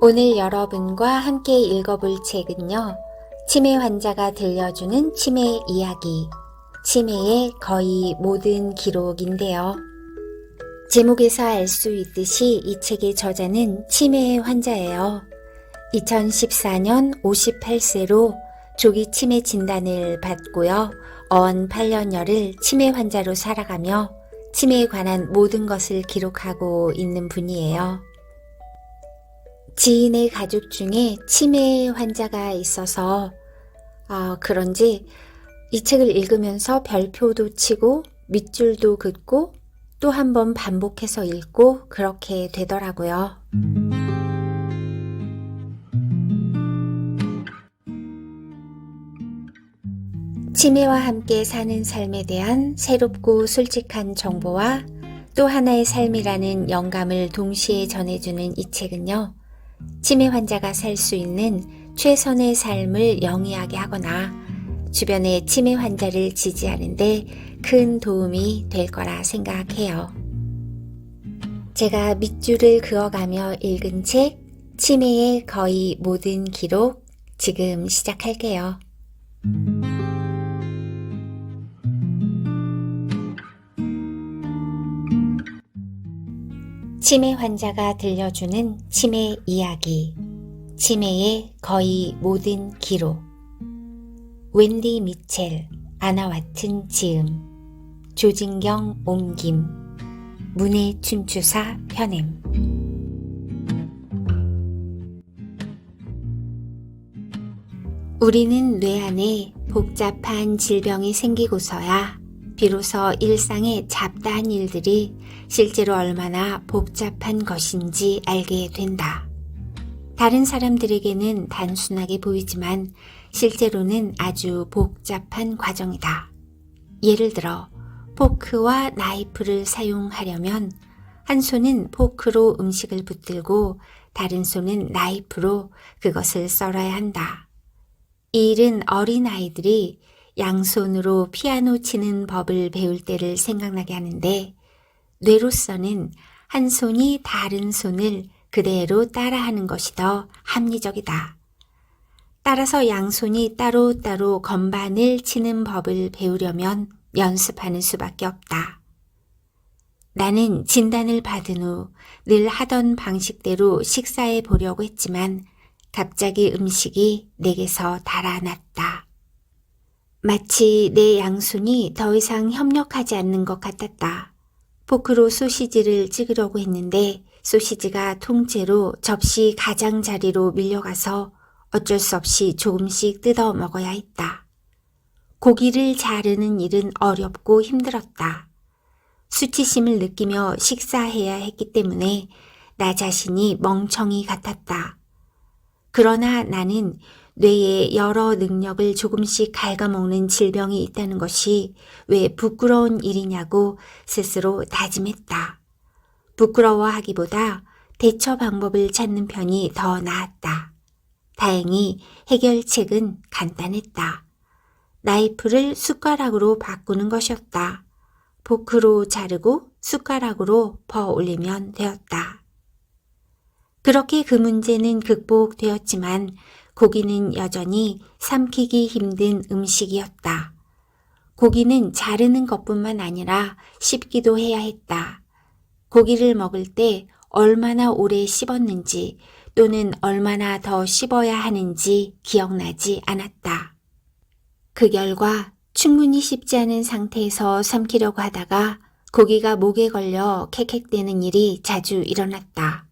오늘 여러분과 함께 읽어볼 책은요, 치매 환자가 들려주는 치매 이야기, 치매의 거의 모든 기록인데요. 제목에서 알 수 있듯이 이 책의 저자는 치매 환자예요. 2014년 58세로 조기 치매 진단을 받고요, 어언 8년여를 치매 환자로 살아가며 치매에 관한 모든 것을 기록하고 있는 분이에요. 지인의 가족 중에 치매 환자가 있어서 그런지 이 책을 읽으면서 별표도 치고 밑줄도 긋고 또 한 번 반복해서 읽고 그렇게 되더라고요. 치매와 함께 사는 삶에 대한 새롭고 솔직한 정보와 또 하나의 삶이라는 영감을 동시에 전해주는 이 책은요, 치매 환자가 살 수 있는 최선의 삶을 영위하게 하거나 주변의 치매 환자를 지지하는데 큰 도움이 될 거라 생각해요. 제가 밑줄을 그어가며 읽은 책, 치매의 거의 모든 기록, 지금 시작할게요. 치매 환자가 들려주는 치매 이야기, 치매의 거의 모든 기록. 웬디 미첼, 아나 와튼 지음, 조진경 옮김, 문해 춘추사 편엠. 우리는 뇌 안에 복잡한 질병이 생기고서야 비로소 일상의 잡다한 일들이 실제로 얼마나 복잡한 것인지 알게 된다. 다른 사람들에게는 단순하게 보이지만 실제로는 아주 복잡한 과정이다. 예를 들어 포크와 나이프를 사용하려면 한 손은 포크로 음식을 붙들고 다른 손은 나이프로 그것을 썰어야 한다. 이 일은 어린아이들이 양손으로 피아노 치는 법을 배울 때를 생각나게 하는데, 뇌로서는 한 손이 다른 손을 그대로 따라하는 것이 더 합리적이다. 따라서 양손이 따로따로 건반을 치는 법을 배우려면 연습하는 수밖에 없다. 나는 진단을 받은 후 늘 하던 방식대로 식사해 보려고 했지만 갑자기 음식이 내게서 달아났다. 마치 내 양손이 더 이상 협력하지 않는 것 같았다. 포크로 소시지를 찍으려고 했는데 소시지가 통째로 접시 가장자리로 밀려가서 어쩔 수 없이 조금씩 뜯어 먹어야 했다. 고기를 자르는 일은 어렵고 힘들었다. 수치심을 느끼며 식사해야 했기 때문에 나 자신이 멍청이 같았다. 그러나 나는 뇌의 여러 능력을 조금씩 갉아먹는 질병이 있다는 것이 왜 부끄러운 일이냐고 스스로 다짐했다. 부끄러워하기보다 대처 방법을 찾는 편이 더 나았다. 다행히 해결책은 간단했다. 나이프를 숟가락으로 바꾸는 것이었다. 포크로 자르고 숟가락으로 퍼 올리면 되었다. 그렇게 그 문제는 극복되었지만 고기는 여전히 삼키기 힘든 음식이었다. 고기는 자르는 것뿐만 아니라 씹기도 해야 했다. 고기를 먹을 때 얼마나 오래 씹었는지 또는 얼마나 더 씹어야 하는지 기억나지 않았다. 그 결과 충분히 씹지 않은 상태에서 삼키려고 하다가 고기가 목에 걸려 캑캑대는 일이 자주 일어났다.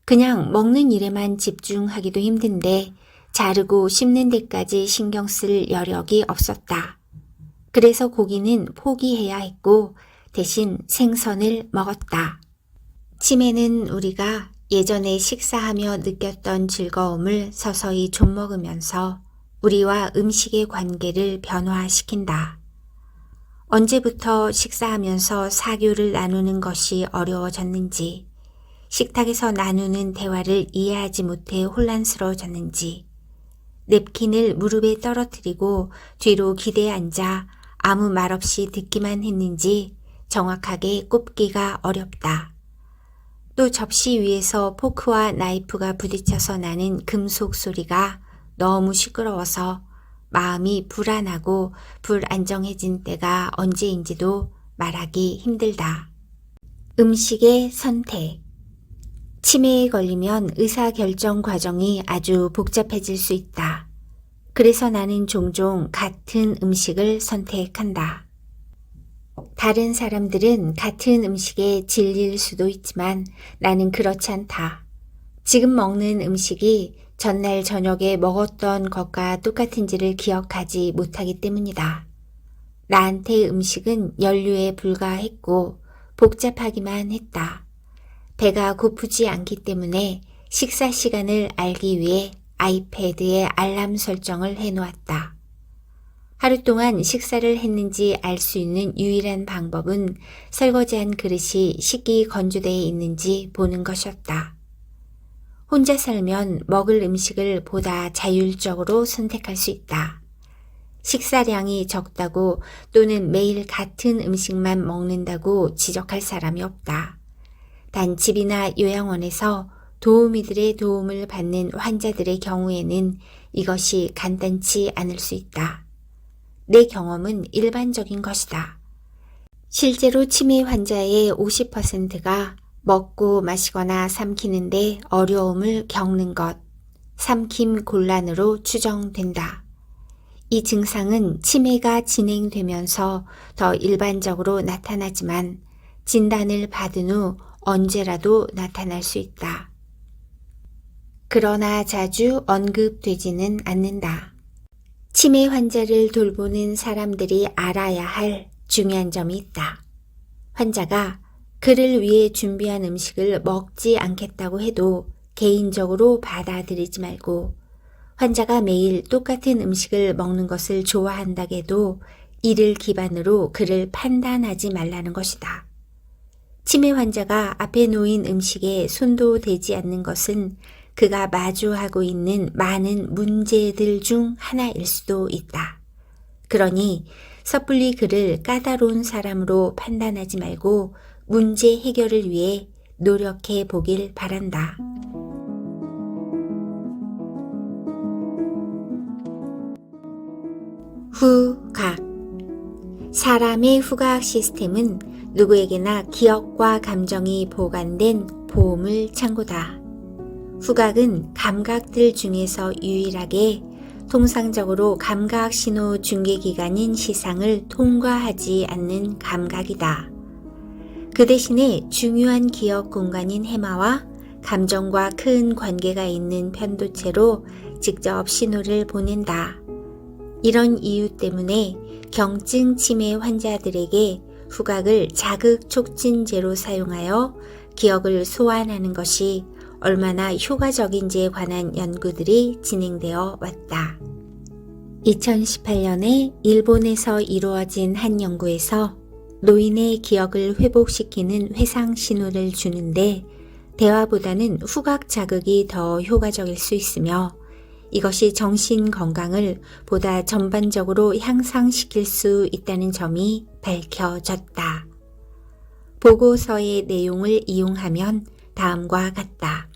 그냥 먹는 일에만 집중하기도 힘든데 자르고 씹는 데까지 신경 쓸 여력이 없었다. 그래서 고기는 포기해야 했고 대신 생선을 먹었다. 치매는 우리가 예전에 식사하며 느꼈던 즐거움을 서서히 좀 먹으면서 우리와 음식의 관계를 변화시킨다. 언제부터 식사하면서 사교를 나누는 것이 어려워졌는지, 식탁에서 나누는 대화를 이해하지 못해 혼란스러워졌는지, 냅킨을 무릎에 떨어뜨리고 뒤로 기대에 앉아 아무 말 없이 듣기만 했는지 정확하게 꼽기가 어렵다. 또 접시 위에서 포크와 나이프가 부딪혀서 나는 금속 소리가 너무 시끄러워서 마음이 불안하고 불안정해진 때가 언제인지도 말하기 힘들다. 음식의 선택. 치매에 걸리면 의사결정 과정이 아주 복잡해질 수 있다. 그래서 나는 종종 같은 음식을 선택한다. 다른 사람들은 같은 음식에 질릴 수도 있지만 나는 그렇지 않다. 지금 먹는 음식이 전날 저녁에 먹었던 것과 똑같은지를 기억하지 못하기 때문이다. 나한테 음식은 연료에 불과했고 복잡하기만 했다. 배가 고프지 않기 때문에 식사 시간을 알기 위해 아이패드에 알람 설정을 해놓았다. 하루 동안 식사를 했는지 알 수 있는 유일한 방법은 설거지한 그릇이 식기 건조대에 있는지 보는 것이었다. 혼자 살면 먹을 음식을 보다 자율적으로 선택할 수 있다. 식사량이 적다고 또는 매일 같은 음식만 먹는다고 지적할 사람이 없다. 단 집이나 요양원에서 도우미들의 도움을 받는 환자들의 경우에는 이것이 간단치 않을 수 있다. 내 경험은 일반적인 것이다. 실제로 치매 환자의 50%가 먹고 마시거나 삼키는데 어려움을 겪는 것, 삼킴 곤란으로 추정된다. 이 증상은 치매가 진행되면서 더 일반적으로 나타나지만 진단을 받은 후 언제라도 나타날 수 있다. 그러나 자주 언급되지는 않는다. 치매 환자를 돌보는 사람들이 알아야 할 중요한 점이 있다. 환자가 그를 위해 준비한 음식을 먹지 않겠다고 해도 개인적으로 받아들이지 말고 환자가 매일 똑같은 음식을 먹는 것을 좋아한다고 해도 이를 기반으로 그를 판단하지 말라는 것이다. 치매 환자가 앞에 놓인 음식에 손도 대지 않는 것은 그가 마주하고 있는 많은 문제들 중 하나일 수도 있다. 그러니 섣불리 그를 까다로운 사람으로 판단하지 말고 문제 해결을 위해 노력해 보길 바란다. 후각. 사람의 후각 시스템은 누구에게나 기억과 감정이 보관된 보물 창고다. 후각은 감각들 중에서 유일하게 통상적으로 감각 신호 중계기관인 시상을 통과하지 않는 감각이다. 그 대신에 중요한 기억 공간인 해마와 감정과 큰 관계가 있는 편도체로 직접 신호를 보낸다. 이런 이유 때문에 경증 치매 환자들에게 후각을 자극 촉진제로 사용하여 기억을 소환하는 것이 얼마나 효과적인지에 관한 연구들이 진행되어 왔다. 2018년에 일본에서 이루어진 한 연구에서 노인의 기억을 회복시키는 회상 신호를 주는데 대화보다는 후각 자극이 더 효과적일 수 있으며 이것이 정신 건강을 보다 전반적으로 향상시킬 수 있다는 점이 밝혀졌다. 보고서의 내용을 이용하면 다음과 같다.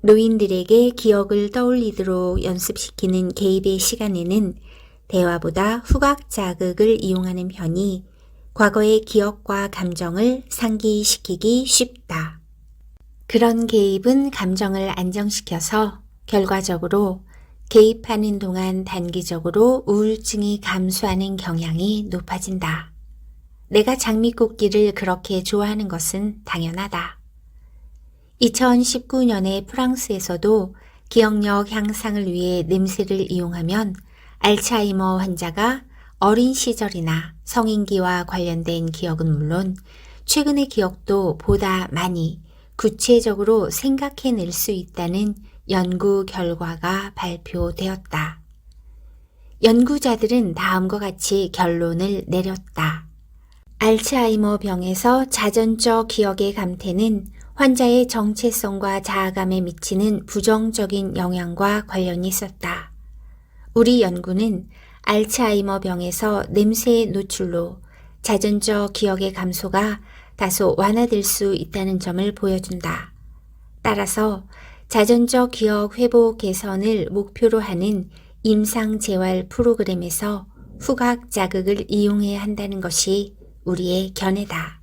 노인들에게 기억을 떠올리도록 연습시키는 개입의 시간에는 대화보다 후각 자극을 이용하는 편이 과거의 기억과 감정을 상기시키기 쉽다. 그런 개입은 감정을 안정시켜서 결과적으로 개입하는 동안 단기적으로 우울증이 감소하는 경향이 높아진다. 내가 장미꽃길을 그렇게 좋아하는 것은 당연하다. 2019년에 프랑스에서도 기억력 향상을 위해 냄새를 이용하면 알츠하이머 환자가 어린 시절이나 성인기와 관련된 기억은 물론 최근의 기억도 보다 많이 구체적으로 생각해낼 수 있다는 연구 결과가 발표되었다. 연구자들은 다음과 같이 결론을 내렸다. 알츠하이머 병에서 자전적 기억의 감퇴는 환자의 정체성과 자아감에 미치는 부정적인 영향과 관련이 있었다. 우리 연구는 알츠하이머 병에서 냄새의 노출로 자전적 기억의 감소가 다소 완화될 수 있다는 점을 보여준다. 따라서 자전적 기억 회복 개선을 목표로 하는 임상재활 프로그램에서 후각 자극을 이용해야 한다는 것이 우리의 견해다.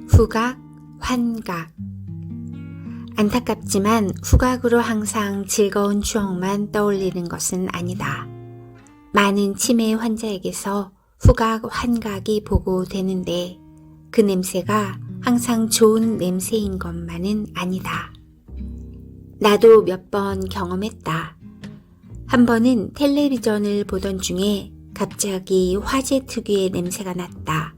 후각, 환각. 안타깝지만 후각으로 항상 즐거운 추억만 떠올리는 것은 아니다. 많은 치매 환자에게서 후각, 환각이 보고되는데 그 냄새가 항상 좋은 냄새인 것만은 아니다. 나도 몇 번 경험했다. 한 번은 텔레비전을 보던 중에 갑자기 화재 특유의 냄새가 났다.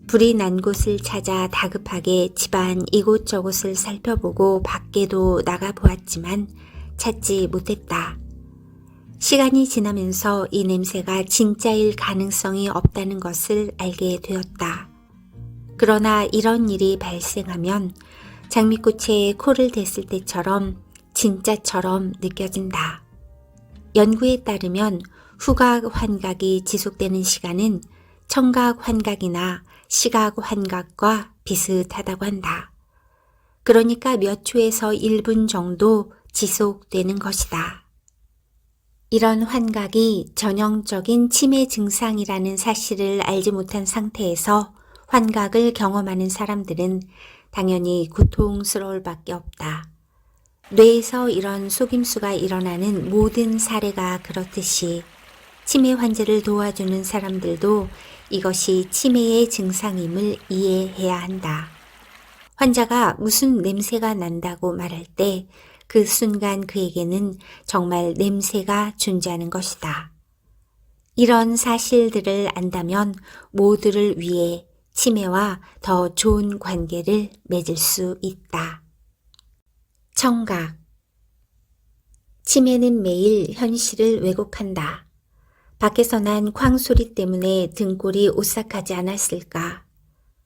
불이 난 곳을 찾아 다급하게 집안 이곳저곳을 살펴보고 밖에도 나가보았지만 찾지 못했다. 시간이 지나면서 이 냄새가 진짜일 가능성이 없다는 것을 알게 되었다. 그러나 이런 일이 발생하면 장미꽃에 코를 댔을 때처럼 진짜처럼 느껴진다. 연구에 따르면 후각 환각이 지속되는 시간은 청각 환각이나 시각 환각과 비슷하다고 한다. 그러니까 몇 초에서 1분 정도 지속되는 것이다. 이런 환각이 전형적인 치매 증상이라는 사실을 알지 못한 상태에서 환각을 경험하는 사람들은 당연히 고통스러울 밖에 없다. 뇌에서 이런 속임수가 일어나는 모든 사례가 그렇듯이 치매 환자를 도와주는 사람들도 이것이 치매의 증상임을 이해해야 한다. 환자가 무슨 냄새가 난다고 말할 때 그 순간 그에게는 정말 냄새가 존재하는 것이다. 이런 사실들을 안다면 모두를 위해 치매와 더 좋은 관계를 맺을 수 있다. 청각. 치매는 매일 현실을 왜곡한다. 밖에서 난 쾅 소리 때문에 등골이 오싹하지 않았을까?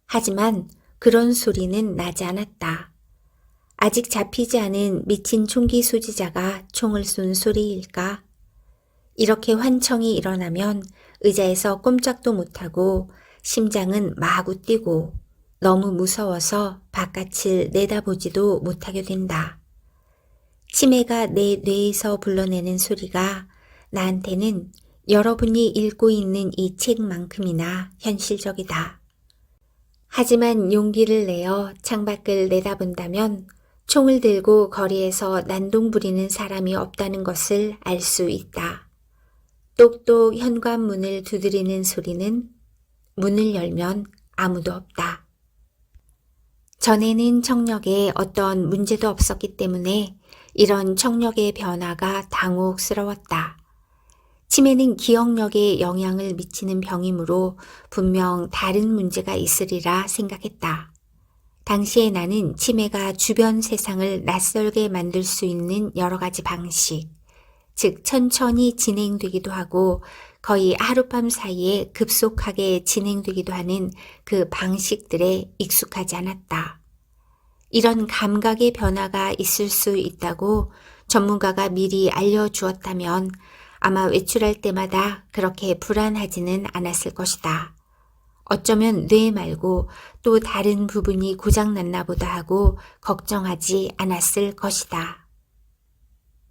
하지만 그런 소리는 나지 않았다. 아직 잡히지 않은 미친 총기 소지자가 총을 쏜 소리일까? 이렇게 환청이 일어나면 의자에서 꼼짝도 못하고 심장은 마구 뛰고 너무 무서워서 바깥을 내다보지도 못하게 된다. 치매가 내 뇌에서 불러내는 소리가 나한테는 여러분이 읽고 있는 이 책만큼이나 현실적이다. 하지만 용기를 내어 창밖을 내다본다면 총을 들고 거리에서 난동 부리는 사람이 없다는 것을 알 수 있다. 똑똑 현관문을 두드리는 소리는 문을 열면 아무도 없다. 전에는 청력에 어떤 문제도 없었기 때문에 이런 청력의 변화가 당혹스러웠다. 치매는 기억력에 영향을 미치는 병이므로 분명 다른 문제가 있으리라 생각했다. 당시에 나는 치매가 주변 세상을 낯설게 만들 수 있는 여러 가지 방식, 즉 천천히 진행되기도 하고 거의 하룻밤 사이에 급속하게 진행되기도 하는 그 방식들에 익숙하지 않았다. 이런 감각의 변화가 있을 수 있다고 전문가가 미리 알려주었다면 아마 외출할 때마다 그렇게 불안하지는 않았을 것이다. 어쩌면 뇌 말고 또 다른 부분이 고장났나 보다 하고 걱정하지 않았을 것이다.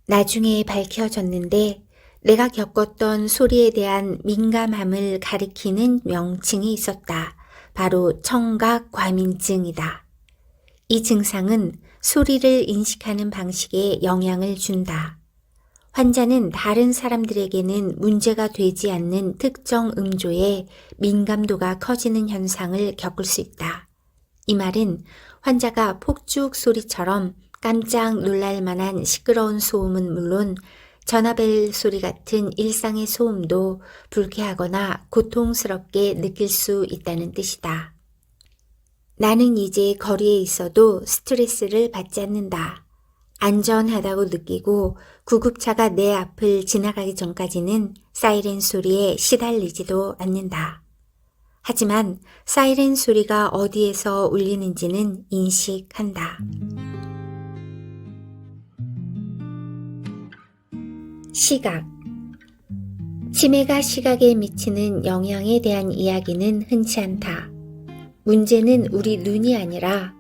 나중에 밝혀졌는데 내가 겪었던 소리에 대한 민감함을 가리키는 명칭이 있었다. 바로 청각과민증이다. 이 증상은 소리를 인식하는 방식에 영향을 준다. 환자는 다른 사람들에게는 문제가 되지 않는 특정 음조에 민감도가 커지는 현상을 겪을 수 있다. 이 말은 환자가 폭죽 소리처럼 깜짝 놀랄 만한 시끄러운 소음은 물론 전화벨 소리 같은 일상의 소음도 불쾌하거나 고통스럽게 느낄 수 있다는 뜻이다. 나는 이제 거리에 있어도 스트레스를 받지 않는다. 안전하다고 느끼고 구급차가 내 앞을 지나가기 전까지는 사이렌 소리에 시달리지도 않는다. 하지만 사이렌 소리가 어디에서 울리는지는 인식한다. 시각. 치매가 시각에 미치는 영향에 대한 이야기는 흔치 않다. 문제는 우리 눈이 아니라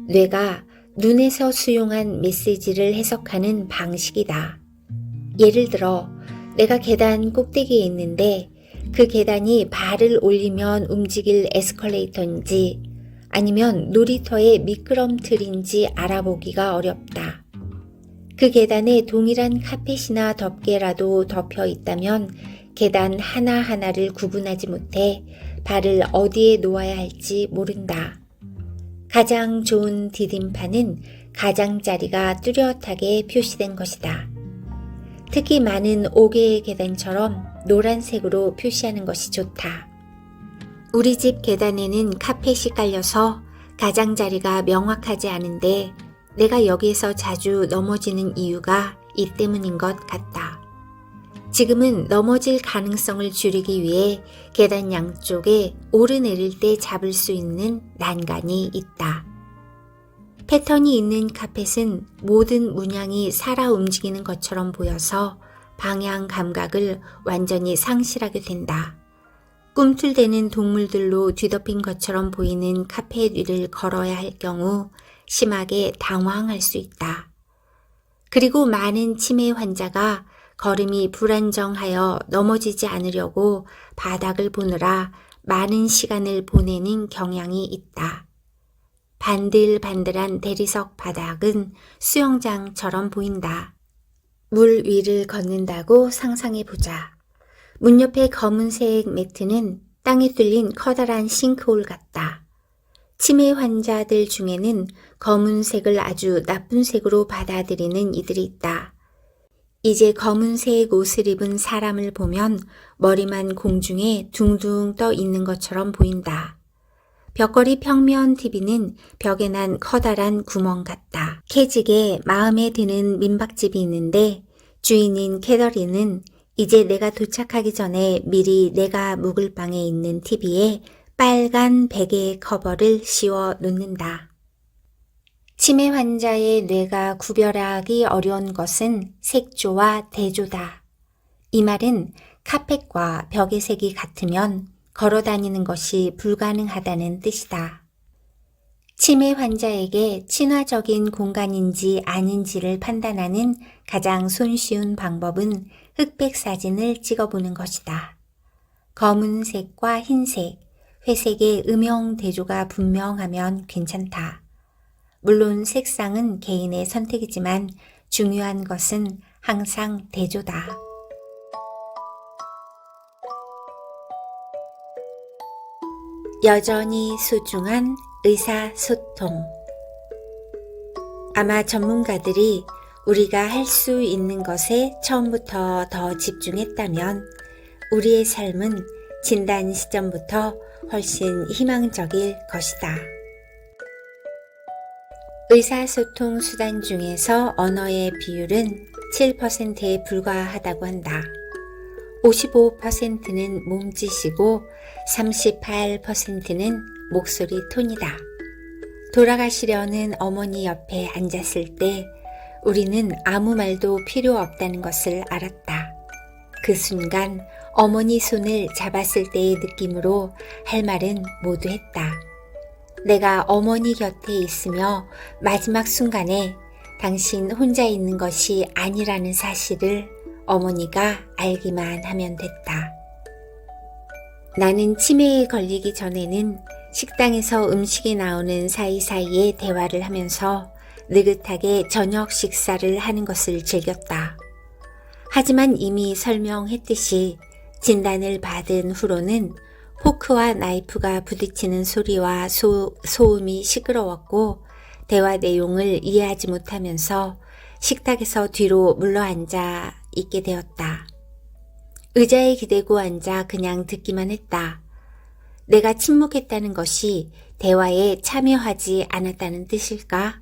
뇌가 눈에서 수용한 메시지를 해석하는 방식이다. 예를 들어 내가 계단 꼭대기에 있는데 그 계단이 발을 올리면 움직일 에스컬레이터인지 아니면 놀이터의 미끄럼틀인지 알아보기가 어렵다. 그 계단에 동일한 카펫이나 덮개라도 덮여 있다면 계단 하나하나를 구분하지 못해 발을 어디에 놓아야 할지 모른다. 가장 좋은 디딤판은 가장자리가 뚜렷하게 표시된 것이다. 특히 많은 5개의 계단처럼 노란색으로 표시하는 것이 좋다. 우리 집 계단에는 카펫이 깔려서 가장자리가 명확하지 않은데 내가 여기에서 자주 넘어지는 이유가 이 때문인 것 같다. 지금은 넘어질 가능성을 줄이기 위해 계단 양쪽에 오르내릴 때 잡을 수 있는 난간이 있다. 패턴이 있는 카펫은 모든 문양이 살아 움직이는 것처럼 보여서 방향 감각을 완전히 상실하게 된다. 꿈틀대는 동물들로 뒤덮인 것처럼 보이는 카펫 위를 걸어야 할 경우 심하게 당황할 수 있다. 그리고 많은 치매 환자가 걸음이 불안정하여 넘어지지 않으려고 바닥을 보느라 많은 시간을 보내는 경향이 있다. 반들반들한 대리석 바닥은 수영장처럼 보인다. 물 위를 걷는다고 상상해보자. 문 옆의 검은색 매트는 땅에 뚫린 커다란 싱크홀 같다. 치매 환자들 중에는 검은색을 아주 나쁜 색으로 받아들이는 이들이 있다. 이제 검은색 옷을 입은 사람을 보면 머리만 공중에 둥둥 떠 있는 것처럼 보인다. 벽걸이 평면 TV는 벽에 난 커다란 구멍 같다. 캐직에 마음에 드는 민박집이 있는데 주인인 캐더리는 이제 내가 도착하기 전에 미리 내가 묵을 방에 있는 TV에 빨간 베개 커버를 씌워 놓는다. 치매 환자의 뇌가 구별하기 어려운 것은 색조와 대조다. 이 말은 카펫과 벽의 색이 같으면 걸어 다니는 것이 불가능하다는 뜻이다. 치매 환자에게 친화적인 공간인지 아닌지를 판단하는 가장 손쉬운 방법은 흑백 사진을 찍어보는 것이다. 검은색과 흰색, 회색의 음영 대조가 분명하면 괜찮다. 물론 색상은 개인의 선택이지만 중요한 것은 항상 대조다. 여전히 소중한 의사소통. 아마 전문가들이 우리가 할 수 있는 것에 처음부터 더 집중했다면 우리의 삶은 진단 시점부터 훨씬 희망적일 것이다. 의사소통 수단 중에서 언어의 비율은 7%에 불과하다고 한다. 55%는 몸짓이고 38%는 목소리 톤이다. 돌아가시려는 어머니 옆에 앉았을 때 우리는 아무 말도 필요 없다는 것을 알았다. 그 순간 어머니 손을 잡았을 때의 느낌으로 할 말은 모두 했다. 내가 어머니 곁에 있으며 마지막 순간에 당신 혼자 있는 것이 아니라는 사실을 어머니가 알기만 하면 됐다. 나는 치매에 걸리기 전에는 식당에서 음식이 나오는 사이사이에 대화를 하면서 느긋하게 저녁 식사를 하는 것을 즐겼다. 하지만 이미 설명했듯이 진단을 받은 후로는 포크와 나이프가 부딪히는 소리와 소음이 시끄러웠고 대화 내용을 이해하지 못하면서 식탁에서 뒤로 물러앉아 있게 되었다. 의자에 기대고 앉아 그냥 듣기만 했다. 내가 침묵했다는 것이 대화에 참여하지 않았다는 뜻일까?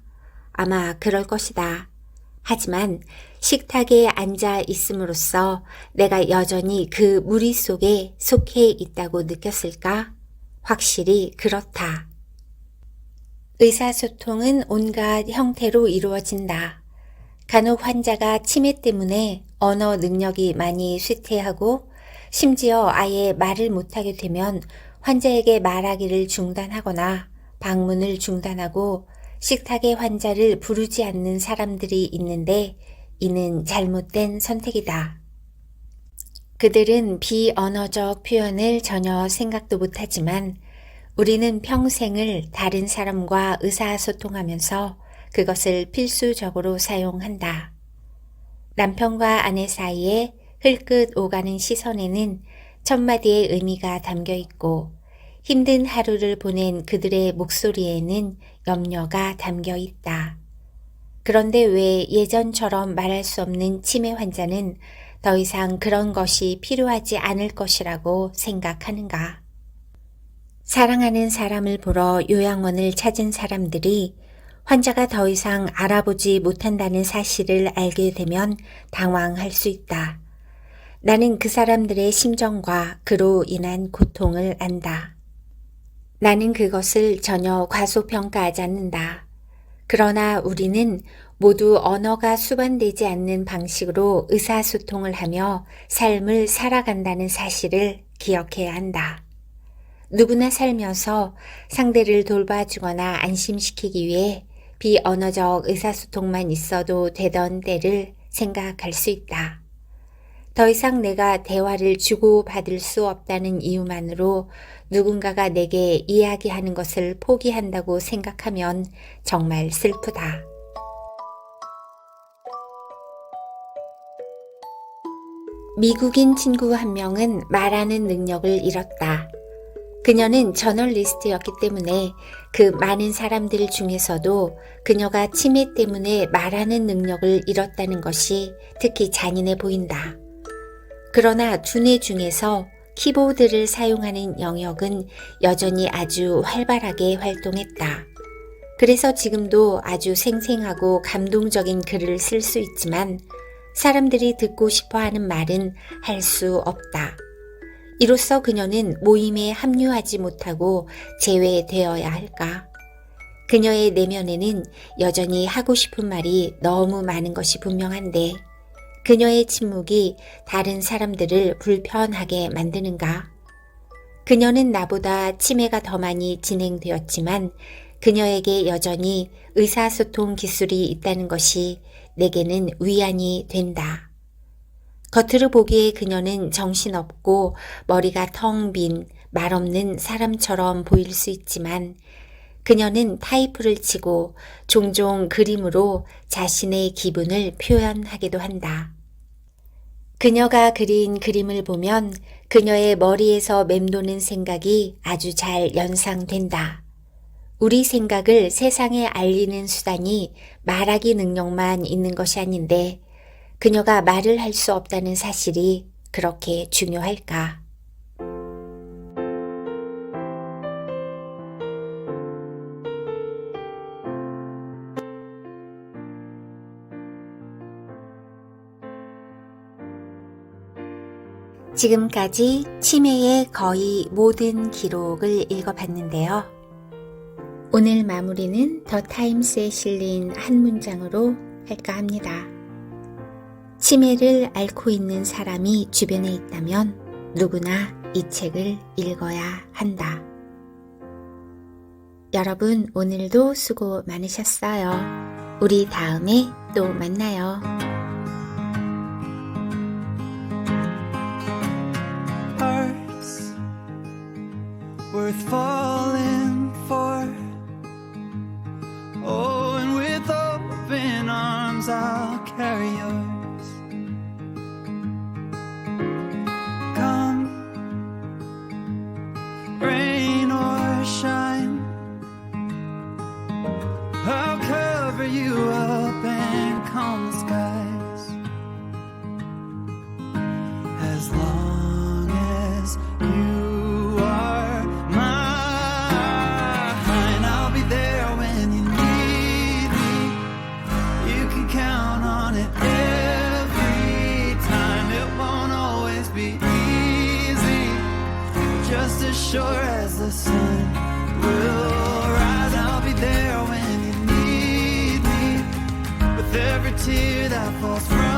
아마 그럴 것이다. 하지만 식탁에 앉아 있음으로써 내가 여전히 그 무리 속에 속해 있다고 느꼈을까? 확실히 그렇다. 의사소통은 온갖 형태로 이루어진다. 간혹 환자가 치매 때문에 언어 능력이 많이 쇠퇴하고 심지어 아예 말을 못하게 되면 환자에게 말하기를 중단하거나 방문을 중단하고 식탁에 환자를 부르지 않는 사람들이 있는데 이는 잘못된 선택이다. 그들은 비언어적 표현을 전혀 생각도 못하지만 우리는 평생을 다른 사람과 의사소통하면서 그것을 필수적으로 사용한다. 남편과 아내 사이에 흘끗 오가는 시선에는 천마디의 의미가 담겨 있고 힘든 하루를 보낸 그들의 목소리에는 염려가 담겨 있다. 그런데 왜 예전처럼 말할 수 없는 치매 환자는 더 이상 그런 것이 필요하지 않을 것이라고 생각하는가? 사랑하는 사람을 보러 요양원을 찾은 사람들이 환자가 더 이상 알아보지 못한다는 사실을 알게 되면 당황할 수 있다. 나는 그 사람들의 심정과 그로 인한 고통을 안다. 나는 그것을 전혀 과소평가하지 않는다. 그러나 우리는 모두 언어가 수반되지 않는 방식으로 의사소통을 하며 삶을 살아간다는 사실을 기억해야 한다. 누구나 살면서 상대를 돌봐주거나 안심시키기 위해 비언어적 의사소통만 있어도 되던 때를 생각할 수 있다. 더 이상 내가 대화를 주고받을 수 없다는 이유만으로 누군가가 내게 이야기하는 것을 포기한다고 생각하면 정말 슬프다. 미국인 친구 한 명은 말하는 능력을 잃었다. 그녀는 저널리스트였기 때문에 그 많은 사람들 중에서도 그녀가 치매 때문에 말하는 능력을 잃었다는 것이 특히 잔인해 보인다. 그러나 두뇌 중에서 키보드를 사용하는 영역은 여전히 아주 활발하게 활동했다. 그래서 지금도 아주 생생하고 감동적인 글을 쓸 수 있지만 사람들이 듣고 싶어 하는 말은 할 수 없다. 이로써 그녀는 모임에 합류하지 못하고 제외되어야 할까? 그녀의 내면에는 여전히 하고 싶은 말이 너무 많은 것이 분명한데 그녀의 침묵이 다른 사람들을 불편하게 만드는가? 그녀는 나보다 치매가 더 많이 진행되었지만 그녀에게 여전히 의사소통 기술이 있다는 것이 내게는 위안이 된다. 겉으로 보기에 그녀는 정신없고 머리가 텅 빈 말없는 사람처럼 보일 수 있지만 그녀는 타이프를 치고 종종 그림으로 자신의 기분을 표현하기도 한다. 그녀가 그린 그림을 보면 그녀의 머리에서 맴도는 생각이 아주 잘 연상된다. 우리 생각을 세상에 알리는 수단이 말하기 능력만 있는 것이 아닌데 그녀가 말을 할 수 없다는 사실이 그렇게 중요할까? 지금까지 치매의 거의 모든 기록을 읽어봤는데요. 오늘 마무리는 더 타임스에 실린 한 문장으로 할까 합니다. 치매를 앓고 있는 사람이 주변에 있다면 누구나 이 책을 읽어야 한다. 여러분 오늘도 수고 많으셨어요. 우리 다음에 또 만나요. Worth falling for. Oh, and with open arms I'll carry yours. Come, rain or shine, I'll cover you up and calm the skies. As long as you sure as the sun will rise, I'll be there when you need me. With every tear that falls from